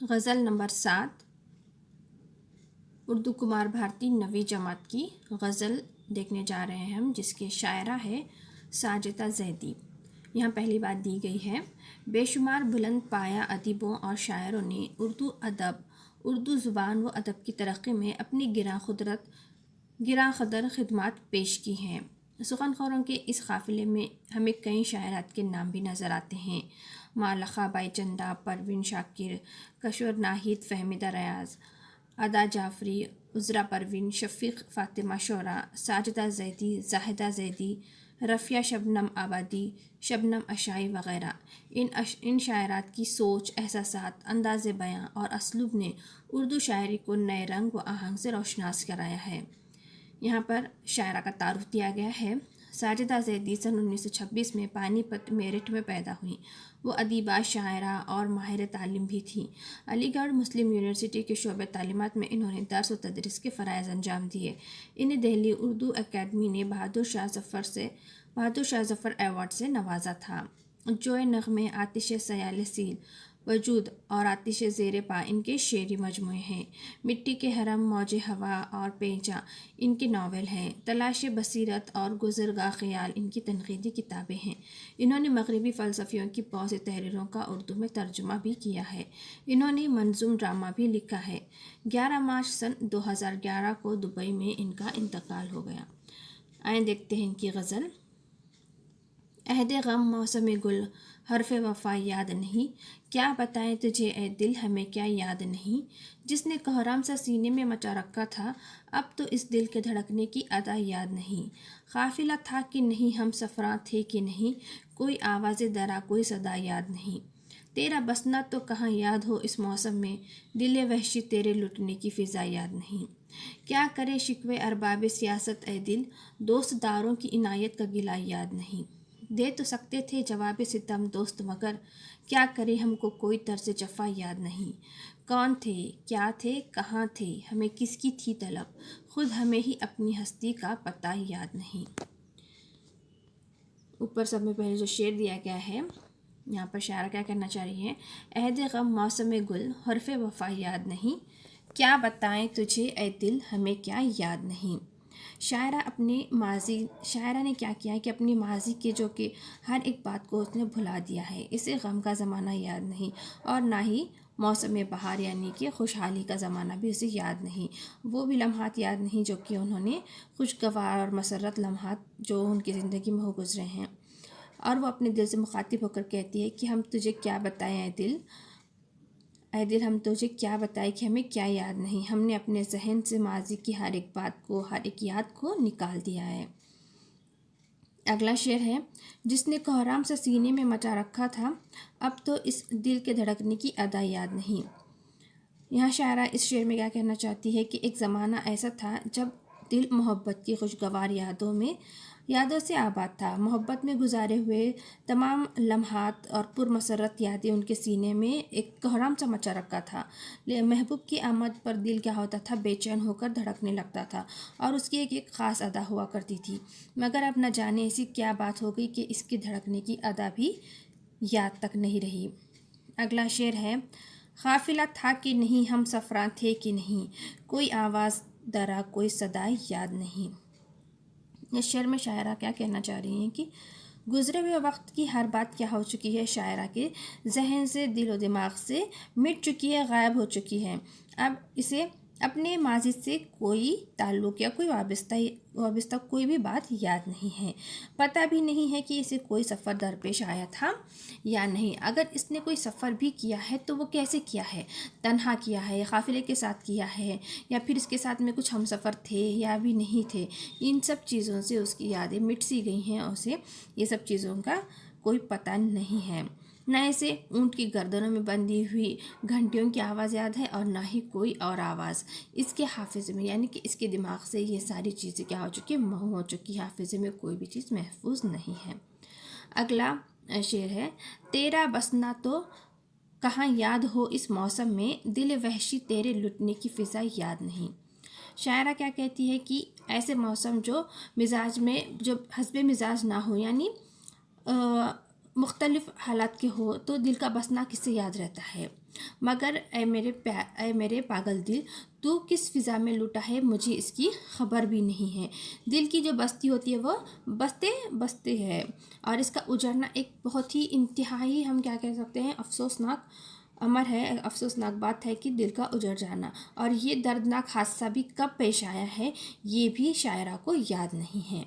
غزل number 7 Urdu Kumar بھارتی نویں جماعت کی غزل دیکھنے جا رہے ہیں ہم، جس کے شاعرہ ہے ساجدہ زیدی۔ یہاں پہلی بات دی گئی ہے: بے شمار بلند پایہ ادیبوں اور شاعروں نے اردو زبان و ادب کی ترقی میں اپنی گراں قدر خدمات پیش کی ہیں۔ سخن خوروں کے اس قافلے میں ہمیں کئی شاعرات کے نام بھی نظر آتے ہیں: معلقہ بائی چندہ، پروین شاکر، کشور ناہید، فہمیدہ ریاض، ادا جعفری، عذرا پروین، شفیق فاطمہ شعرا، ساجدہ زیدی، زاہدہ زیدی، رفیہ شبنم آبادی، شبنم اشائی وغیرہ۔ ان شاعرات کی سوچ، احساسات، انداز بیاں اور اسلوب نے اردو شاعری کو نئے رنگ و آہنگ سے روشناس کرایا ہے۔ یہاں پر شاعرہ کا تعارف دیا گیا ہے۔ ساجدہ زیدی سن 1926 میں پانی پت میرٹھ میں پیدا ہوئیں۔ وہ ادیبہ، شاعرہ اور ماہر تعلیم بھی تھیں۔ علی گڑھ مسلم یونیورسٹی کے شعبہ تعلیمات میں انہوں نے درس و تدریس کے فرائض انجام دیے۔ انہیں دہلی اردو اکیڈمی نے بہادر شاہ ظفر ایوارڈ سے نوازا تھا۔ جوئے نغمے، آتش سیال سیل، وجود اور آتش زیر پا ان کے شعری مجموعے ہیں۔ مٹی کے حرم، موج ہوا اور پیچاں ان کے ناول ہیں۔ تلاش بصیرت اور گزرگاہ خیال ان کی تنقیدی کتابیں ہیں۔ انہوں نے مغربی فلسفیوں کی بہت سی تحریروں کا اردو میں ترجمہ بھی کیا ہے۔ انہوں نے منظوم ڈرامہ بھی لکھا ہے۔ 11 مارچ سن 2011 کو دبئی میں ان کا انتقال ہو گیا۔ آئیں دیکھتے ہیں ان کی غزل۔ عہد غم موسم گل، حرف وفا یاد نہیں، کیا بتائیں تجھے اے دل ہمیں کیا یاد نہیں، جس نے کوہرام سا سینے میں مچا رکھا تھا، اب تو اس دل کے دھڑکنے کی ادا یاد نہیں، قافلہ تھا کہ نہیں، ہم سفراں تھے کہ نہیں، کوئی آواز درا کوئی صدا یاد نہیں، تیرا بسنا تو کہاں یاد ہو اس موسم میں، دل وحشی تیرے لٹنے کی فضا یاد نہیں، کیا کرے شکوے ارباب سیاست اے دل، دوست داروں کی عنایت کا گلہ یاد نہیں، دے تو سکتے تھے جواب ستم دوست مگر، کیا کرے ہم کو کوئی طرز جفا یاد نہیں، کون تھے کیا تھے کہاں تھے ہمیں کس کی تھی طلب، خود ہمیں ہی اپنی ہستی کا پتہ یاد نہیں۔ اوپر سب میں پہلے جو شعر دیا گیا ہے، یہاں پر شاعرہ کیا کہنا چاہ رہی ہے: عہد غم موسم گل، حرف وفا یاد نہیں، کیا بتائیں تجھے اے دل ہمیں کیا یاد نہیں۔ شاعرہ نے کیا کیا ہے کہ اپنی ماضی کے جو کہ ہر ایک بات کو اس نے بھلا دیا ہے۔ اسے غم کا زمانہ یاد نہیں اور نہ ہی موسم بہار یعنی کہ خوشحالی کا زمانہ بھی اسے یاد نہیں، وہ بھی لمحات یاد نہیں جو کہ انہوں نے خوشگوار اور مسرت لمحات جو ان کی زندگی میں ہو گزرے ہیں، اور وہ اپنے دل سے مخاطب ہو کر کہتی ہے کہ ہم تجھے کیا بتائیں اے دل ہم تجھے کیا بتائیں کہ ہمیں کیا یاد نہیں، ہم نے اپنے ذہن سے ماضی کی ہر ایک بات کو، ہر ایک یاد کو نکال دیا ہے۔ اگلا شعر ہے: جس نے کوہرام سا سینے میں مچا رکھا تھا، اب تو اس دل کے دھڑکنے کی ادا یاد نہیں۔ یہاں شاعرہ اس شعر میں کیا کہنا چاہتی ہے کہ ایک زمانہ ایسا تھا جب دل محبت کی خوشگوار یادوں سے آباد تھا، محبت میں گزارے ہوئے تمام لمحات اور پرمسرت یادیں ان کے سینے میں ایک کوہرام سا مچا رکھا تھا۔ محبوب کی آمد پر دل کیا ہوتا تھا، بے چین ہو کر دھڑکنے لگتا تھا اور اس کی ایک خاص ادا ہوا کرتی تھی، مگر اب نہ جانے ایسی کیا بات ہو گئی کہ اس کی دھڑکنے کی ادا بھی یاد تک نہیں رہی۔ اگلا شعر ہے: قافلہ تھا کہ نہیں، ہم سفراں تھے کہ نہیں، کوئی آواز درا کوئی صدا یاد نہیں۔ اس شعر میں شاعرہ کیا کہنا چاہ رہی ہیں کہ گزرے ہوئے وقت کی ہر بات کیا ہو چکی ہے، شاعرہ کے ذہن سے، دل و دماغ سے مٹ چکی ہے، غائب ہو چکی ہے۔ اب اسے اپنے ماضی سے کوئی تعلق یا کوئی وابستہ کوئی بھی بات یاد نہیں ہے، پتہ بھی نہیں ہے کہ اسے کوئی سفر درپیش آیا تھا یا نہیں، اگر اس نے کوئی سفر بھی کیا ہے تو وہ کیسے کیا ہے، تنہا کیا ہے، قافلے کے ساتھ کیا ہے، یا پھر اس کے ساتھ میں کچھ ہم سفر تھے یا بھی نہیں تھے، ان سب چیزوں سے اس کی یادیں مٹ سی گئی ہیں اور اسے یہ سب چیزوں کا کوئی پتہ نہیں ہے، نہ اسے اونٹ کی گردنوں میں بندھی ہوئی گھنٹیوں کی آواز یاد ہے اور نہ ہی کوئی اور آواز اس کے حافظے میں، یعنی کہ اس کے دماغ سے یہ ساری چیزیں کیا ہو چکی ہیں، محو ہو چکی، حافظے میں کوئی بھی چیز محفوظ نہیں ہے۔ اگلا شعر ہے: تیرا بسنا تو کہاں یاد ہو اس موسم میں، دل وحشی تیرے لٹنے کی فضا یاد نہیں۔ شاعرہ کیا کہتی ہے کہ ایسے موسم جو مزاج میں جو حسب مزاج نہ ہو، یعنی مختلف حالات کے ہو تو دل کا بسنا کسے یاد رہتا ہے، مگر اے میرے پاگل دل، تو کس فضا میں لٹا ہے مجھے اس کی خبر بھی نہیں ہے۔ دل کی جو بستی ہوتی ہے وہ بستے بستے ہے، اور اس کا اجڑنا ایک بہت ہی انتہائی، ہم کیا کہہ سکتے ہیں، افسوسناک امر ہے، افسوسناک بات ہے کہ دل کا اجڑ جانا، اور یہ دردناک حادثہ بھی کب پیش آیا ہے یہ بھی شاعرہ کو یاد نہیں ہے۔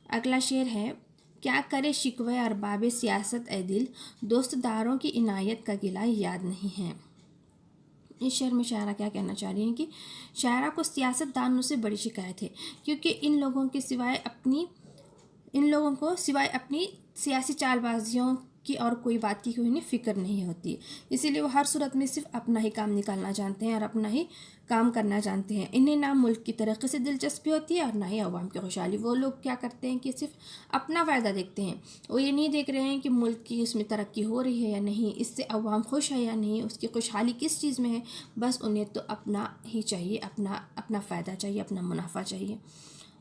اگلا شعر ہے، کیا کرے شکوہ ارباب سیاست اے دل، دوست داروں کی عنایت کا گلہ یاد نہیں ہے۔ اس شعر میں شاعرہ کیا کہنا چاہ رہی ہیں کہ شاعرہ کو سیاست دانوں سے بڑی شکایت ہے، کیونکہ ان لوگوں کو سوائے اپنی سیاسی چال بازیوں کی اور کوئی بات کی انہیں فکر نہیں ہوتی، اسی لیے وہ ہر صورت میں صرف اپنا ہی کام نکالنا جانتے ہیں اور اپنا ہی کام کرنا جانتے ہیں۔ انہیں نہ ملک کی ترقی سے دلچسپی ہوتی ہے اور نہ ہی عوام کی خوشحالی۔ وہ لوگ کیا کرتے ہیں کہ صرف اپنا فائدہ دیکھتے ہیں، وہ یہ نہیں دیکھ رہے ہیں کہ ملک کی اس میں ترقی ہو رہی ہے یا نہیں، اس سے عوام خوش ہے یا نہیں، اس کی خوشحالی کس چیز میں ہے۔ بس انہیں تو اپنا ہی چاہیے، اپنا فائدہ چاہیے، اپنا منافع چاہیے،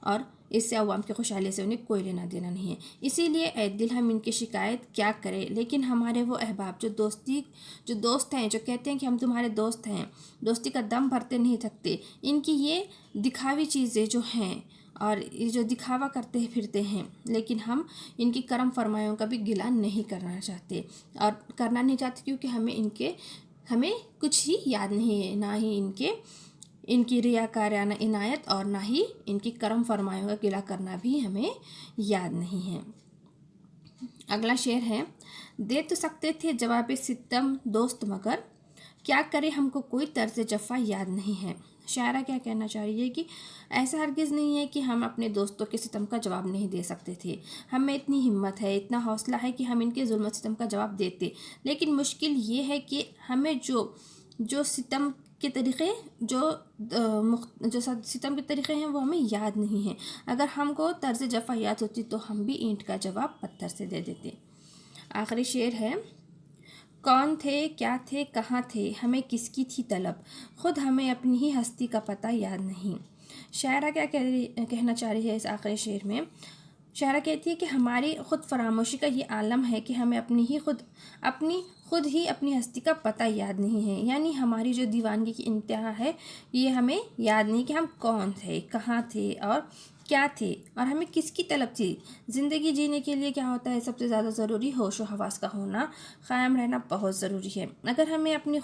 اور اس سے عوام کی خوشحالی سے انہیں کوئی لینا دینا نہیں ہے۔ اسی لیے اے دل ہم ان کی شکایت کیا کریں، لیکن ہمارے وہ احباب جو دوست ہیں، جو کہتے ہیں کہ ہم تمہارے دوست ہیں، دوستی کا دم بھرتے نہیں تھکتے، ان کی یہ دکھاوی چیزیں جو ہیں اور یہ جو دکھاوا کرتے پھرتے ہیں، لیکن ہم ان کی کرم فرمایوں کا بھی گلہ نہیں کرنا چاہتے، اور کرنا نہیں چاہتے کیونکہ ہمیں کچھ ہی یاد نہیں ہے، نہ ہی ان کی ریاکارانہ عنایت اور نہ ہی ان کی کرم فرمایوں کا گلہ کرنا بھی ہمیں یاد نہیں ہے۔ اگلا شعر ہے، دے تو سکتے تھے جواب ستم دوست مگر، کیا کرے ہم کو کوئی طرز جفا یاد نہیں ہے۔ شاعرہ کیا کہنا چاہ رہی ہے کہ ایسا ہرگز نہیں ہے کہ ہم اپنے دوستوں کے ستم کا جواب نہیں دے سکتے تھے، ہمیں اتنی ہمت ہے، اتنا حوصلہ ہے کہ ہم ان کے ظلم و ستم کا جواب دیتے، لیکن مشکل یہ ہے کہ ہمیں جو ستم کے طریقے ستم کے طریقے ہیں وہ ہمیں یاد نہیں ہیں۔ اگر ہم کو طرز جفا یاد ہوتی تو ہم بھی اینٹ کا جواب پتھر سے دے دیتے۔ آخری شعر ہے، کون تھے کیا تھے کہاں تھے ہمیں کس کی تھی طلب، خود ہمیں اپنی ہی ہستی کا پتہ یاد نہیں۔ شاعرہ کیا کہنا چاہ رہی ہے اس آخری شعر میں؟ شاعرہ کہتی ہے کہ ہماری خود فراموشی کا یہ عالم ہے کہ ہمیں اپنی خود ہی اپنی ہستی کا پتہ یاد نہیں ہے، یعنی ہماری جو دیوانگی کی انتہا ہے یہ ہمیں یاد نہیں کہ ہم کون تھے، کہاں تھے اور کیا تھے، اور ہمیں کس کی طلب تھی۔ زندگی جینے کے لیے کیا ہوتا ہے، سب سے زیادہ ضروری ہوش و حواس کا ہونا، قائم رہنا بہت ضروری ہے۔ اگر ہمیں اپنی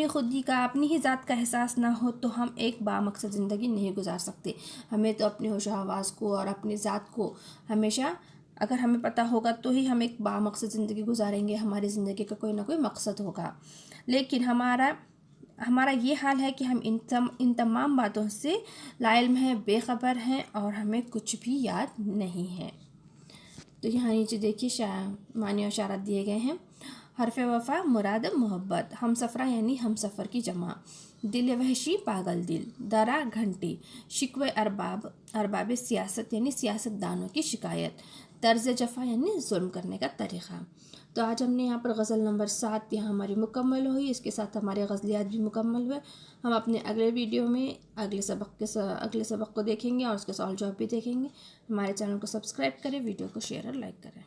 خودی کا، اپنی ہی ذات کا احساس نہ ہو تو ہم ایک بامقصد زندگی نہیں گزار سکتے۔ ہمیں تو اپنے ہوش و حواس کو اور اپنی ذات کو ہمیشہ اگر ہمیں پتہ ہوگا تو ہی ہم ایک بامقصد زندگی گزاریں گے، ہماری زندگی کا کوئی نہ کوئی مقصد ہوگا۔ لیکن ہمارا یہ حال ہے کہ ہم ان تمام باتوں سے لا علم ہیں، بے خبر ہیں، اور ہمیں کچھ بھی یاد نہیں ہے۔ تو یہاں نیچے دیکھیے معنی و اشارات دیے گئے ہیں۔ حرف وفا مراد محبت، ہم سفرہ یعنی ہم سفر کی جمع، دل وحشی پاگل دل، درا گھنٹی، شکوہ ارباب سیاست یعنی سیاست دانوں کی شکایت، طرز جفا یعنی ظلم کرنے کا طریقہ۔ تو آج ہم نے یہاں پر غزل نمبر 7 یہاں ہماری مکمل ہوئی، اس کے ساتھ ہمارے غزلیات بھی مکمل ہوئے۔ ہم اپنے اگلے ویڈیو میں اگلے سبق کو دیکھیں گے اور اس کے سوال جواب بھی دیکھیں گے۔ ہمارے چینل کو سبسکرائب کریں، ویڈیو کو شیئر اور لائک کریں۔